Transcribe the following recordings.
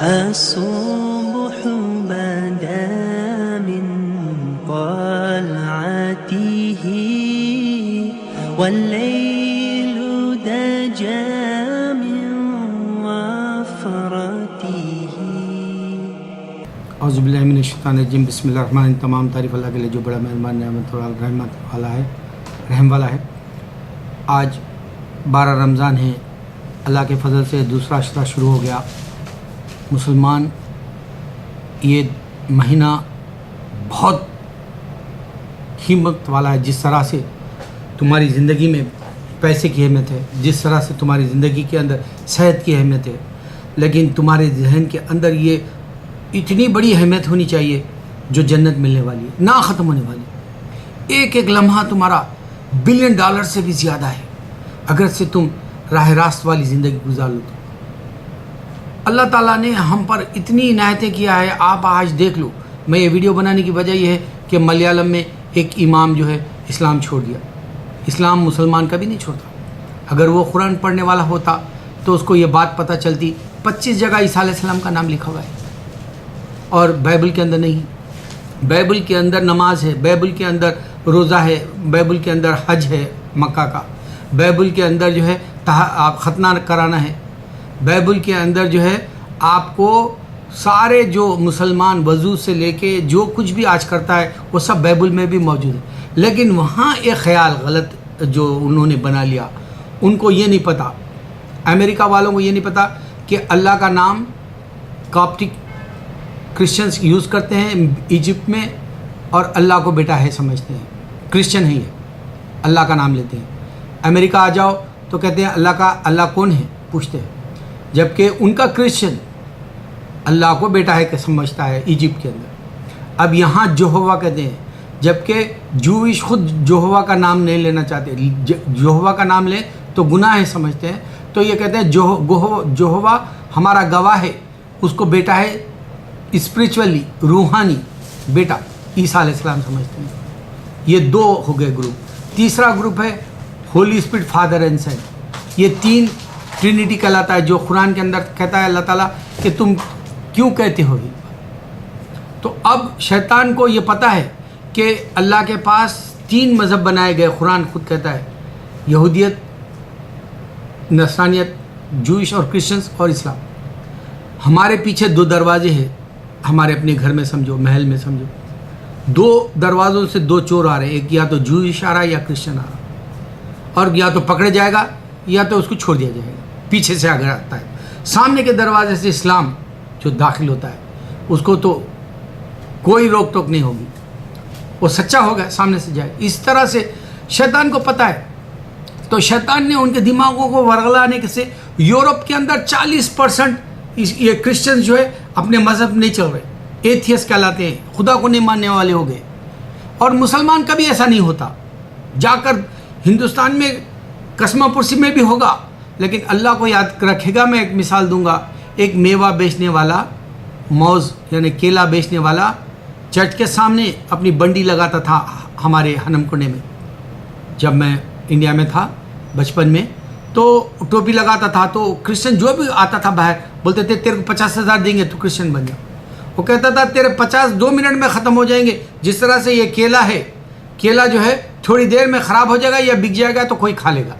الصبح بدا من طلعته والليل دجى من وفرته. اعوذ باللہ من الشیطان الرجیم. بسم اللہ الرحمن الرحیم. تمام تعریف اللہ کے لیے جو بڑا مہربان نعمت اور رحمت والا ہے، رحم والا ہے. آج 12 رمضان ہے. اللہ کے فضل سے دوسرا اشرہ شروع ہو گیا. مسلمان یہ مہینہ بہت قیمت والا ہے. جس طرح سے تمہاری زندگی میں پیسے کی اہمیت ہے، جس طرح سے تمہاری زندگی کے اندر صحت کی اہمیت ہے، لیکن تمہارے ذہن کے اندر یہ اتنی بڑی اہمیت ہونی چاہیے جو جنت ملنے والی ہے، نہ ختم ہونے والی. ایک ایک لمحہ تمہارا $1 بلین سے بھی زیادہ ہے اگر سے تم راہ راست والی زندگی گزار لو. تو اللہ تعالیٰ نے ہم پر اتنی عنایتیں کیا ہے. آپ آج دیکھ لو. میں یہ ویڈیو بنانے کی وجہ یہ ہے کہ ملیالم میں ایک امام جو ہے اسلام چھوڑ دیا. اسلام مسلمان کبھی نہیں چھوڑتا. اگر وہ قرآن پڑھنے والا ہوتا تو اس کو یہ بات پتہ چلتی. 25 جگہ عیسیٰ علیہ السلام کا نام لکھا ہوا ہے اور بائبل کے اندر نہیں. بائبل کے اندر نماز ہے، بائبل کے اندر روزہ ہے، بائبل کے اندر حج ہے مکہ کا، بائبل کے اندر جو ہے آپ ختنہ کرانا ہے، بائبل کے اندر جو ہے آپ کو سارے جو مسلمان وضو سے لے کے جو کچھ بھی آج کرتا ہے وہ سب بائبل میں بھی موجود ہے. لیکن وہاں ایک خیال غلط جو انہوں نے بنا لیا. ان کو یہ نہیں پتہ، امریکہ والوں کو یہ نہیں پتہ کہ اللہ کا نام کاپٹک کرسچنز یوز کرتے ہیں ایجپٹ میں اور اللہ کو بیٹا ہے سمجھتے ہیں. کرسچن ہی ہے، اللہ کا نام لیتے ہیں. امریکہ آ جاؤ تو کہتے ہیں اللہ کون ہے پوچھتے ہیں، جبکہ ان کا کرسچن اللہ کو بیٹا ہے کہ سمجھتا ہے ایجپٹ کے اندر. اب یہاں جوہوا کہتے ہیں، جبکہ جوئش خود جوہوا کا نام نہیں لینا چاہتے. جوہوا کا نام لیں تو گناہ ہے سمجھتے ہیں. تو یہ کہتے ہیں جوہوا ہمارا گواہ ہے، اس کو بیٹا ہے اسپریچولی روحانی بیٹا عیسیٰ علیہ السلام سمجھتے ہیں. یہ 2 ہو گئے گروپ. تیسرا گروپ ہے ہولی اسپرٹ فادر اینڈ سن. یہ 3 ٹرینٹی کہلاتا ہے جو قرآن کے اندر کہتا ہے اللہ تعالیٰ کہ تم کیوں کہتے ہو. تو اب شیطان کو یہ پتہ ہے کہ اللہ کے پاس 3 مذہب بنائے گئے. قرآن خود کہتا ہے یہودیت، نصرانیت، جوئش اور کرسچنز اور اسلام. ہمارے پیچھے 2 دروازے ہیں. ہمارے اپنے گھر میں سمجھو، محل میں سمجھو 2 دروازوں سے 2 چور آ رہے ہیں. ایک یا تو جوئش آ رہا ہے یا کرسچن آ رہا ہے، اور یا تو پکڑے جائے گا یا تو اس کو چھوڑ دیا جائے گا. پیچھے سے اگر آتا ہے سامنے کے دروازے سے اسلام جو داخل ہوتا ہے اس کو تو کوئی روک ٹوک نہیں ہوگی، وہ سچا ہوگا سامنے سے جائے. اس طرح سے شیطان کو پتہ ہے. تو شیطان نے ان کے دماغوں کو ورغلانے سے یورپ کے اندر 40% یہ کرسچنز جو ہے اپنے مذہب نہیں چل رہے، ایتھیس کہلاتے ہیں، خدا کو نہیں ماننے والے ہو گئے. اور مسلمان کبھی ایسا نہیں ہوتا. جا کر ہندوستان میں قسمہ پرسی میں بھی ہوگا، لیکن اللہ کو یاد رکھے گا. میں ایک مثال دوں گا. ایک میوہ بیچنے والا، موز یعنی کیلا بیچنے والا چرچ کے سامنے اپنی بنڈی لگاتا تھا. ہمارے ہنم کنڈے میں جب میں انڈیا میں تھا بچپن میں تو ٹوپی لگاتا تھا. تو کرسچن جو بھی آتا تھا باہر بولتے تھے تیرے کو 50,000 دیں گے تو کرسچن بن جاؤ. وہ کہتا تھا تیرے 50 2 منٹ میں ختم ہو جائیں گے. جس طرح سے یہ کیلا ہے، کیلا جو ہے تھوڑی دیر میں خراب ہو جائے گا یا بک جائے گا تو کوئی کھا لے گا.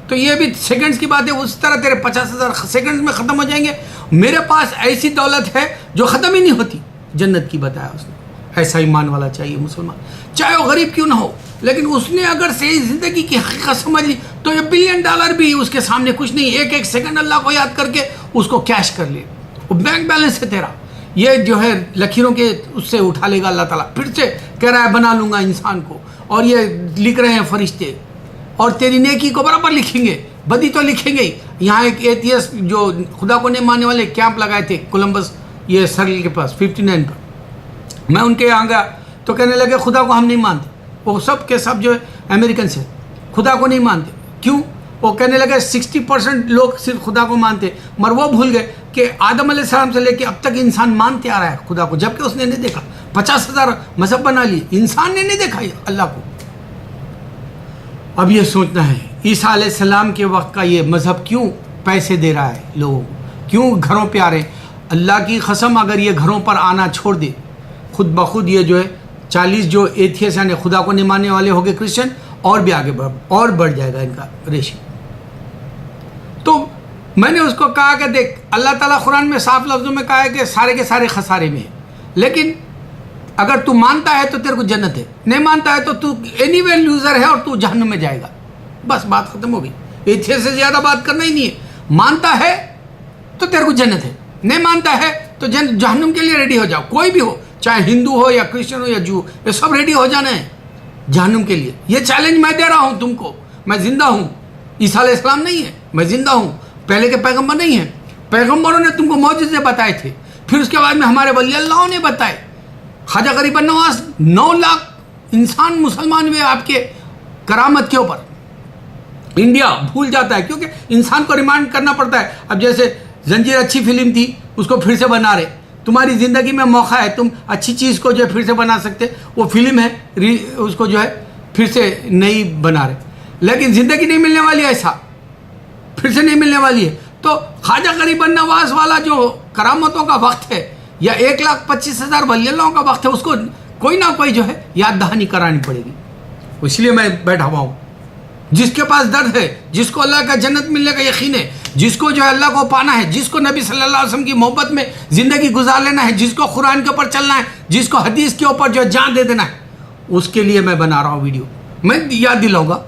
تو یہ بھی سیکنڈز کی بات ہے. اس طرح تیرے 50,000 سیکنڈز میں ختم ہو جائیں گے. میرے پاس ایسی دولت ہے جو ختم ہی نہیں ہوتی. جنت کی بتایا اس نے. ایسا ایمان والا چاہیے مسلمان، چاہے وہ غریب کیوں نہ ہو، لیکن اس نے اگر صحیح زندگی کی حقیقت سمجھ لی تو یہ $1 بلین بھی اس کے سامنے کچھ نہیں. ایک سیکنڈ اللہ کو یاد کر کے اس کو کیش کر لے. وہ بینک بیلنس ہے تیرا. یہ جو ہے لکیروں کے اس سے اٹھا لے گا اللہ تعالیٰ. پھر سے کہہ رہا ہے بنا لوں گا انسان کو، اور یہ لکھ رہے ہیں فرشتے، اور تیری نیکی کو برابر لکھیں گے، بدی تو لکھیں گے ہی. یہاں ایک ایتھیس جو خدا کو نہیں ماننے والے کیمپ لگائے تھے کولمبس یہ سرل کے پاس 59 پر. میں ان کے یہاں گیا تو کہنے لگے خدا کو ہم نہیں مانتے. وہ سب کے سب جو ہے امریکن سے خدا کو نہیں مانتے. کیوں؟ وہ کہنے لگے 60% لوگ صرف خدا کو مانتے، مگر وہ بھول گئے کہ آدم علیہ السلام سے لے کے اب تک انسان مانتے آ رہا ہے خدا کو، جبکہ اس نے نہیں دیکھا. 50,000 مذہب بنا لیے، انسان نے نہیں دیکھا اللہ کو. اب یہ سوچنا ہے عیسیٰ علیہ السلام کے وقت کا یہ مذہب کیوں پیسے دے رہا ہے لوگوں کو، کیوں گھروں پہ آ رہے ہیں. اللہ کی قسم اگر یہ گھروں پر آنا چھوڑ دے خود بخود یہ جو ہے 40 جو ایتھیس یعنی خدا کو نہیں ماننے والے ہو گئے کرسچن اور بھی آگے بڑھ جائے گا ان کا ریشو. تو میں نے اس کو کہا کہ دیکھ اللہ تعالیٰ قرآن میں صاف لفظوں میں کہا ہے کہ سارے کے سارے خسارے میں ہیں، لیکن اگر تو مانتا ہے تو تیرے کو جنت ہے، نہیں مانتا ہے تو تو اینی وے لوزر ہے اور تو جہنم میں جائے گا. بس بات ختم ہو گئی. ایتھیس سے زیادہ بات کرنا ہی نہیں ہے. مانتا ہے تو تیرے کو جنت ہے، نہیں مانتا ہے تو جہنم کے لیے ریڈی ہو جاؤ. کوئی بھی ہو، چاہے ہندو ہو یا کرسچن ہو یا جو، یہ سب ریڈی ہو جانا ہے جہنم کے لیے. یہ چیلنج میں دے رہا ہوں تم کو. میں زندہ ہوں. عیسیٰ علیہ السلام نہیں ہے، میں زندہ ہوں. پہلے کے پیغمبر نہیں ہیں. پیغمبروں نے تم کو معجزے بتائے تھے، پھر اس کے بعد میں ہمارے ولی اللہ نے بتائے. خواجہ غریب نواز 9 لاکھ انسان مسلمان ہوئے آپ کے کرامت کے اوپر. انڈیا بھول جاتا ہے کیونکہ انسان کو ریمائنڈ کرنا پڑتا ہے. اب جیسے زنجیر اچھی فلم تھی، اس کو پھر سے بنا رہے. تمہاری زندگی میں موقع ہے، تم اچھی چیز کو جو ہے پھر سے بنا سکتے. وہ فلم ہے، اس کو جو ہے پھر سے نئی بنا رہے. لیکن زندگی نہیں ملنے والی، ایسا پھر سے نہیں ملنے والی ہے. تو خواجہ غریب نواز والا جو کرامتوں کا وقت ہے یا 1,25,000 ولی اللہ کا وقت ہے، اس کو کوئی نہ کوئی جو ہے یاد دہانی کرانی پڑے گی. اس لیے میں بیٹھا ہوا ہوں. جس کے پاس درد ہے، جس کو اللہ کا جنت ملنے کا یقین ہے، جس کو جو ہے اللہ کو پانا ہے، جس کو نبی صلی اللہ علیہ وسلم کی محبت میں زندگی گزار لینا ہے، جس کو قرآن کے اوپر چلنا ہے، جس کو حدیث کے اوپر جو جان دے دینا ہے، اس کے لیے میں بنا رہا ہوں ویڈیو. میں یاد دلاؤں گا،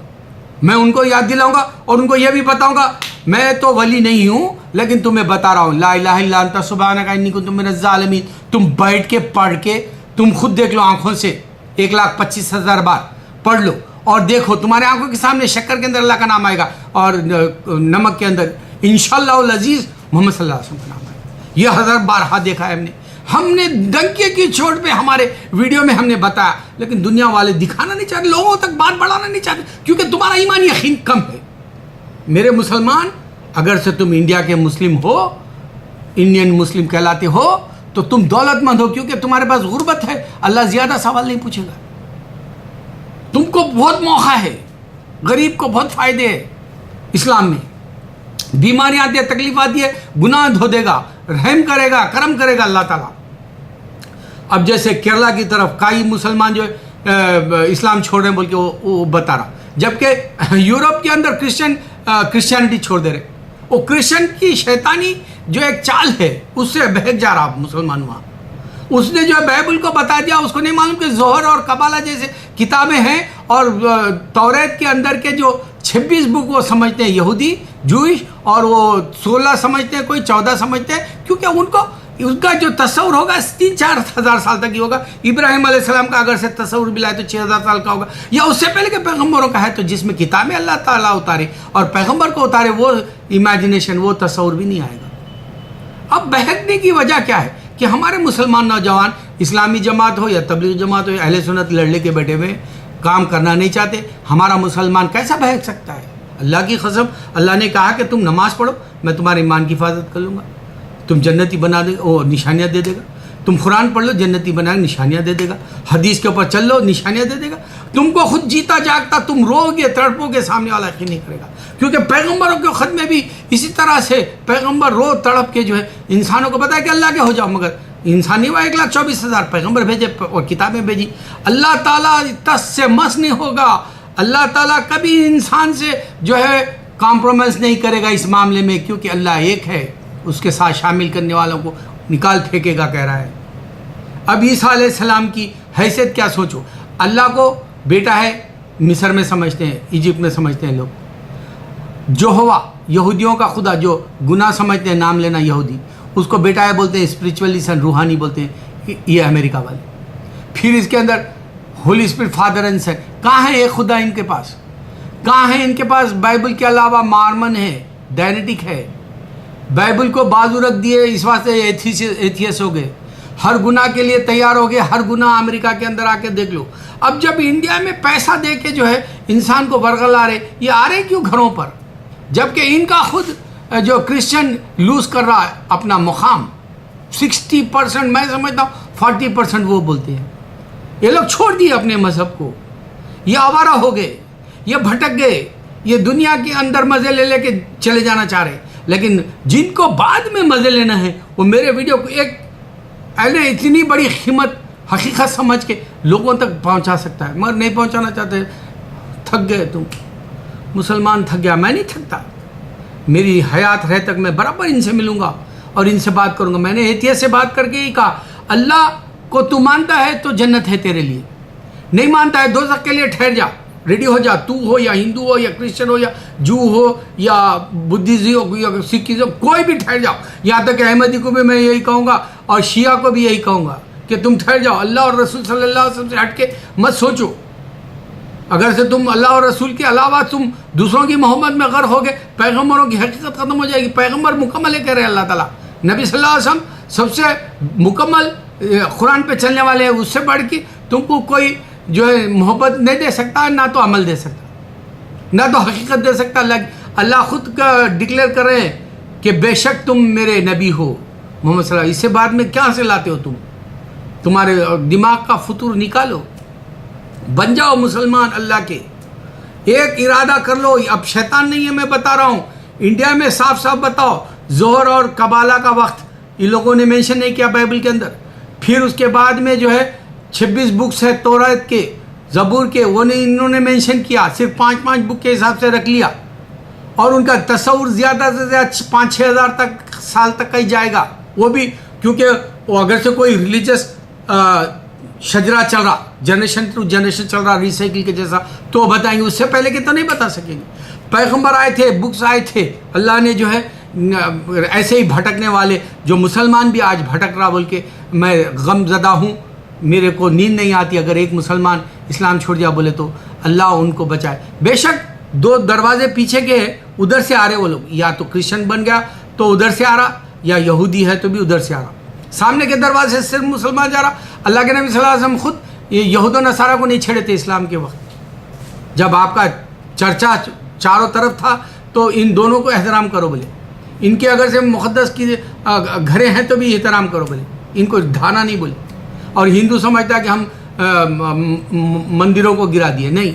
میں ان کو یاد دلاؤں گا اور ان کو یہ بھی بتاؤں گا میں تو ولی نہیں ہوں، لیکن تمہیں بتا رہا ہوں لا الہ الا انت سبحانک انی کنت من الظالمین. تم بیٹھ کے پڑھ کے تم خود دیکھ لو آنکھوں سے 1,25,000 بار پڑھ لو اور دیکھو تمہارے آنکھوں کے سامنے شکر کے اندر اللہ کا نام آئے گا اور نمک کے اندر انشاءاللہ العزیز محمد صلی اللہ علیہ وسلم کا نام آئے گا. یہ 1000 بارہا دیکھا ہے ہم نے ڈنکے کی چوٹ پہ ہمارے ویڈیو میں ہم نے بتایا، لیکن دنیا والے دکھانا نہیں چاہتے، لوگوں تک بات بڑھانا نہیں چاہتے کیونکہ تمہارا ایمان یقین کم ہے. میرے مسلمان، اگر سے تم انڈیا کے مسلم ہو، انڈین مسلم کہلاتے ہو، تو تم دولت مند ہو کیونکہ تمہارے پاس غربت ہے. اللہ زیادہ سوال نہیں پوچھے گا. تم کو بہت موقع ہے، غریب کو بہت فائدے ہے اسلام میں. بیماریاں آتی ہے، تکلیف آتی ہے، گناہ دھو دے گا، رحم کرے گا، کرم کرے گا اللہ تعالیٰ. اب جیسے کیرلا کی طرف کئی مسلمان جو اسلام چھوڑ رہے ہیں بول کے وہ بتا رہا، جبکہ یورپ کے اندر کرسچینٹی چھوڑ دے رہے. وہ کرسچن کی شیطانی جو ایک چال ہے اس سے بہک جا رہا مسلمان وہاں. اس نے جو ہے بائبل کو بتا دیا، اس کو نہیں معلوم کہ زہر اور کبالہ جیسے کتابیں ہیں اور توریت کے اندر کے جو 26 بک وہ سمجھتے ہیں یہودی جوئش، اور وہ 16 سمجھتے ہیں، کوئی 14 سمجھتے ہیں، کیونکہ ان کو اس کا جو تصور ہوگا 3-4 ہزار سال تک ہی ہوگا. ابراہیم علیہ السلام کا اگر سے تصور بھی لائے تو 6,000 سال کا ہوگا، یا اس سے پہلے کے پیغمبروں کا ہے. تو جس میں کتابیں اللہ تعالیٰ اتارے اور پیغمبر کو اتارے، وہ امیجنیشن، وہ تصور بھی نہیں آئے گا. اب بہکنے کی وجہ کیا ہے کہ ہمارے مسلمان نوجوان اسلامی جماعت ہو یا تبلیغ جماعت ہو یا اہل سنت لڑنے کے بیٹھے ہوئے کام کرنا نہیں چاہتے. ہمارا مسلمان کیسا بہک سکتا ہے؟ اللہ کی قسم، اللہ نے کہا کہ تم نماز پڑھو، میں تمہارے ایمان کی حفاظت کر لوں گا، تم جنتی بنا دے گا، وہ نشانیاں دے دے گا. تم قرآن پڑھ لو، جنتی بنا کے نشانیاں دے دے گا. حدیث کے اوپر چل لو، نشانیاں دے دے گا. تم کو خود جیتا جاگتا تم رو گے، تڑپو گے، سامنے والا یقین نہیں کرے گا. کیونکہ پیغمبروں کے خط میں بھی اسی طرح سے پیغمبر رو تڑپ کے جو ہے انسانوں کو بتایا کہ اللہ کے ہو جاؤ، مگر انسان نہیں ہوا. 1,24,000 پیغمبر بھیجے اور کتابیں بھیجی. اللہ تعالیٰ تس سے مس نہیں ہوگا. اللہ تعالیٰ کبھی انسان سے جو ہے کمپرومائز نہیں کرے گا اس معاملے میں، کیونکہ اللہ ایک ہے. اس کے ساتھ شامل کرنے والوں کو نکال پھینکے گا کہہ رہا ہے. اب عیسیٰ علیہ السلام کی حیثیت کیا سوچو. اللہ کو بیٹا ہے مصر میں سمجھتے ہیں، ایجپٹ میں سمجھتے ہیں لوگ. جو ہوا یہودیوں کا خدا جو گناہ سمجھتے ہیں، نام لینا یہودی، اس کو بیٹا ہے بولتے ہیں، اسپریچولی سن، روحانی بولتے ہیں یہ امریکہ والے. پھر اس کے اندر ہولی اسپرٹ فادر اینڈ سن. کہاں ہے ایک خدا ان کے پاس؟ کہاں ہے ان کے پاس؟ بائبل کے علاوہ مارمن ہے، ڈائنیٹک ہے. بائبل کو بازو رکھ دیے، اس واسطے ایتھیس ہو گئے، ہر گناہ کے لیے تیار ہو گئے. ہر گناہ امریکہ کے اندر آ کے دیکھ لو. اب جب انڈیا میں پیسہ دے کے جو ہے انسان کو ورغلا رہے، یہ آ رہے کیوں گھروں پر؟ جبکہ ان کا خود جو کرسچن لوز کر رہا ہے اپنا مقام. 60% میں سمجھتا ہوں 40% وہ بولتے ہیں. یہ لوگ چھوڑ دیے اپنے مذہب کو، یہ آوارہ ہو گئے، یہ بھٹک گئے، یہ دنیا کے اندر مزے لے لے کے چلے جانا چاہ رہے. لیکن جن کو بعد میں مزے لینا ہے وہ میرے ویڈیو کو ایک اتنی بڑی قیمت حقیقت سمجھ کے لوگوں تک پہنچا سکتا ہے، مگر نہیں پہنچانا چاہتے۔ تھک گئے تم، مسلمان تھک گیا۔ میں نہیں تھکتا، میری حیات رہ تک میں برابر ان سے ملوں گا اور ان سے بات کروں گا۔ میں نے احتیاط سے بات کر کے ہی کہا، اللہ کو تو مانتا ہے تو جنت ہے تیرے لیے، نہیں مانتا ہے دوزخ کے لیے ٹھہر جا، ریڈی ہو جا، تو ہو یا ہندو ہو یا کرسچن ہو یا جو ہو یا بدھزم ہو یا سکھزم، کوئی بھی ٹھہر جاؤ۔ یہاں تک کہ احمدی کو بھی میں یہی کہوں گا اور شیعہ کو بھی یہی کہوں گا کہ تم ٹھہر جاؤ، اللہ اور رسول صلی اللہ علیہ وسلم سے ہٹ کے مت سوچو۔ اگر سے تم اللہ اور رسول کے علاوہ تم دوسروں کی محبت میں غرق ہوگے، پیغمبروں کی حقیقت ختم ہو جائے گی۔ پیغمبر مکمل ہے کہہ رہے ہیں اللہ تعالیٰ، نبی صلی اللہ علیہ وسلم سب سے مکمل قرآن پہ چلنے والے ہیں، اس سے بڑھ کے تم کو کوئی جو ہے محبت نہیں دے سکتا، نہ تو عمل دے سکتا، نہ تو حقیقت دے سکتا۔ اللہ خود کا ڈکلیئر کر رہے ہیں کہ بے شک تم میرے نبی ہو محمد صلی اللہ علیہ وسلم۔ اس سے بعد میں کہاں سے لاتے ہو تم؟ تمہارے دماغ کا فطور نکالو، بن جاؤ مسلمان اللہ کے، ایک ارادہ کر لو۔ اب شیطان نہیں ہے، میں بتا رہا ہوں، انڈیا میں صاف صاف بتاؤ، ظہر اور قبالہ کا وقت ان لوگوں نے مینشن نہیں کیا بائبل کے اندر۔ پھر اس کے بعد میں جو ہے 26 بکس ہے توریت کے، زبور کے، وہ انہوں نے مینشن کیا، صرف 5 بک کے حساب سے رکھ لیا، اور ان کا تصور زیادہ سے زیادہ 5-6 ہزار سال تک کا ہی جائے گا، وہ بھی کیونکہ وہ اگر سے کوئی ریلیجس شجرا چل رہا، جنریشن ٹو جنریشن چل رہا ریسائیکل کے جیسا، تو بتائیں گے، اس سے پہلے کے تو نہیں بتا سکیں گے۔ پیغمبر آئے تھے، بکس آئے تھے، اللہ نے جو ہے ایسے ہی بھٹکنے والے، جو مسلمان بھی آج بھٹک رہا بول کے میں غم زدہ ہوں، میرے کو نیند نہیں آتی اگر ایک مسلمان اسلام چھوڑ جا بولے تو اللہ ان کو بچائے۔ بے شک 2 دروازے پیچھے کے ادھر سے آ رہے وہ لوگ، یا تو کرسچن بن گیا تو ادھر سے آ رہا، یا یہودی ہے تو بھی ادھر سے آ رہا، سامنے کے دروازے سے صرف مسلمان جا رہا۔ اللہ کے نبی صلی اللہ علیہ وسلم خود یہود و نصارہ کو نہیں چھیڑے تھے اسلام کے وقت، جب آپ کا چرچا چاروں طرف تھا تو ان دونوں کو احترام کرو بولے، ان کے اگر سے مقدس کی گھریں ہیں تو بھی احترام کرو بولے، ان کو ڈھانا نہیں بولے۔ اور ہندو سمجھتا ہے کہ ہم مندروں کو گرا دیے، نہیں،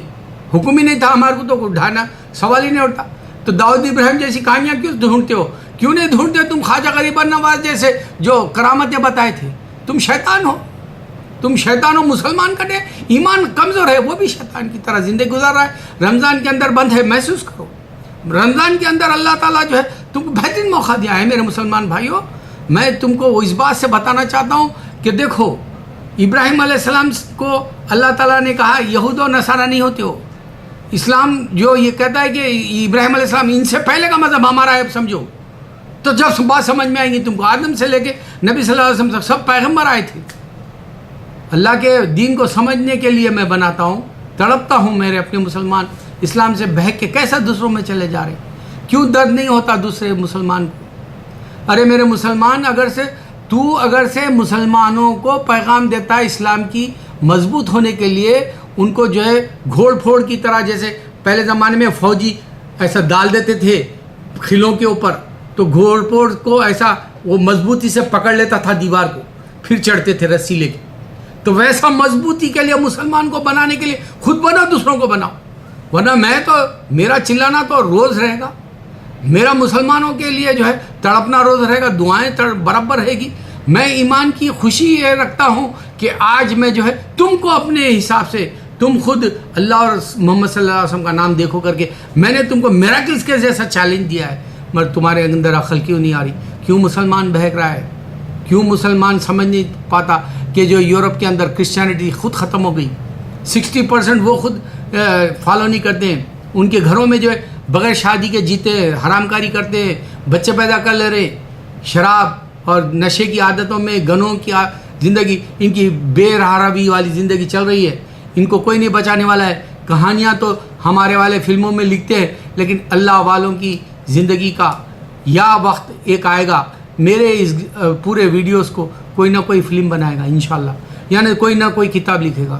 حکم ہی نہیں تھا ہمارے کو تو ڈھانا سوال ہی نہیں اٹھتا۔ تو داؤد ابراہیم جیسی کہانیاں کیوں ڈھونڈتے ہو؟ کیوں نہیں ڈھونڈتے تم خواجہ غریب نواز جیسے جو کرامتیں بتائے تھے؟ تم شیطان ہو، تم شیطان ہو۔ مسلمان کا ایمان کمزور ہے، وہ بھی شیطان کی طرح زندگی گزار رہا ہے، رمضان کے اندر بند ہے، محسوس کرو۔ رمضان کے اندر اللہ تعالیٰ جو ہے تم کو بہترین موقع دیا ہے میرے مسلمان بھائیوں۔ میں تم کو اس بات سے بتانا چاہتا ہوں کہ دیکھو، ابراہیم علیہ السلام کو اللہ تعالیٰ نے کہا یہود و نصارہ نہیں ہوتے ہو۔ اسلام جو یہ کہتا ہے کہ ابراہیم علیہ السلام ان سے پہلے کا مذہب ہمارا ہے، سمجھو۔ تو جب بات سمجھ میں آئیں گی تم کو، آدم سے لے کے نبی صلی اللہ علیہ وسلم تک سب پیغمبر آئے تھے۔ اللہ کے دین کو سمجھنے کے لیے میں بناتا ہوں، تڑپتا ہوں میرے اپنے مسلمان اسلام سے بہک کے کیسا دوسروں میں چلے جا رہے، کیوں درد نہیں ہوتا دوسرے مسلمان کو؟ ارے میرے مسلمان، اگر سے مسلمانوں کو پیغام دیتا ہے اسلام کی مضبوط ہونے کے لیے، ان کو جو ہے گھوڑ پھوڑ کی طرح، جیسے پہلے زمانے میں فوجی ایسا ڈال دیتے تھے قلعوں کے اوپر، تو گھوڑ پھوڑ کو ایسا وہ مضبوطی سے پکڑ لیتا تھا دیوار کو، پھر چڑھتے تھے رسی لے کے، تو ویسا مضبوطی کے لیے مسلمان کو بنانے کے لیے خود بناؤ، دوسروں کو بناؤ، ورنہ میرا چلانا تو روز رہے گا، میرا مسلمانوں کے لیے جو ہے تڑپنا روز رہے گا، دعائیں برابر رہے گی۔ میں ایمان کی خوشی یہ رکھتا ہوں کہ آج میں جو ہے تم کو اپنے حساب سے، تم خود اللہ اور محمد صلی اللہ علیہ وسلم کا نام دیکھو کر کے میں نے تم کو میراکلز کے جیسا چیلنج دیا ہے، مگر تمہارے اندر عقل کیوں نہیں آ رہی؟ کیوں مسلمان بہک رہا ہے؟ کیوں مسلمان سمجھ نہیں پاتا کہ جو یورپ کے اندر کرسچینٹی خود ختم ہو گئی، 60% وہ خود فالو نہیں کرتے ہیں، ان کے گھروں میں جو ہے بغیر شادی کے جیتے حرام کاری کرتے ہیں، بچے پیدا کر لے رہے، شراب اور نشے کی عادتوں میں، گنوں کی زندگی، ان کی بے رہاوی والی زندگی چل رہی ہے، ان کو کوئی نہیں بچانے والا ہے۔ کہانیاں تو ہمارے والے فلموں میں لکھتے ہیں، لیکن اللہ والوں کی زندگی کا یا وقت ایک آئے گا، میرے اس پورے ویڈیوز کو کوئی نہ کوئی فلم بنائے گا انشاءاللہ، یعنی کوئی نہ کوئی کتاب لکھے گا۔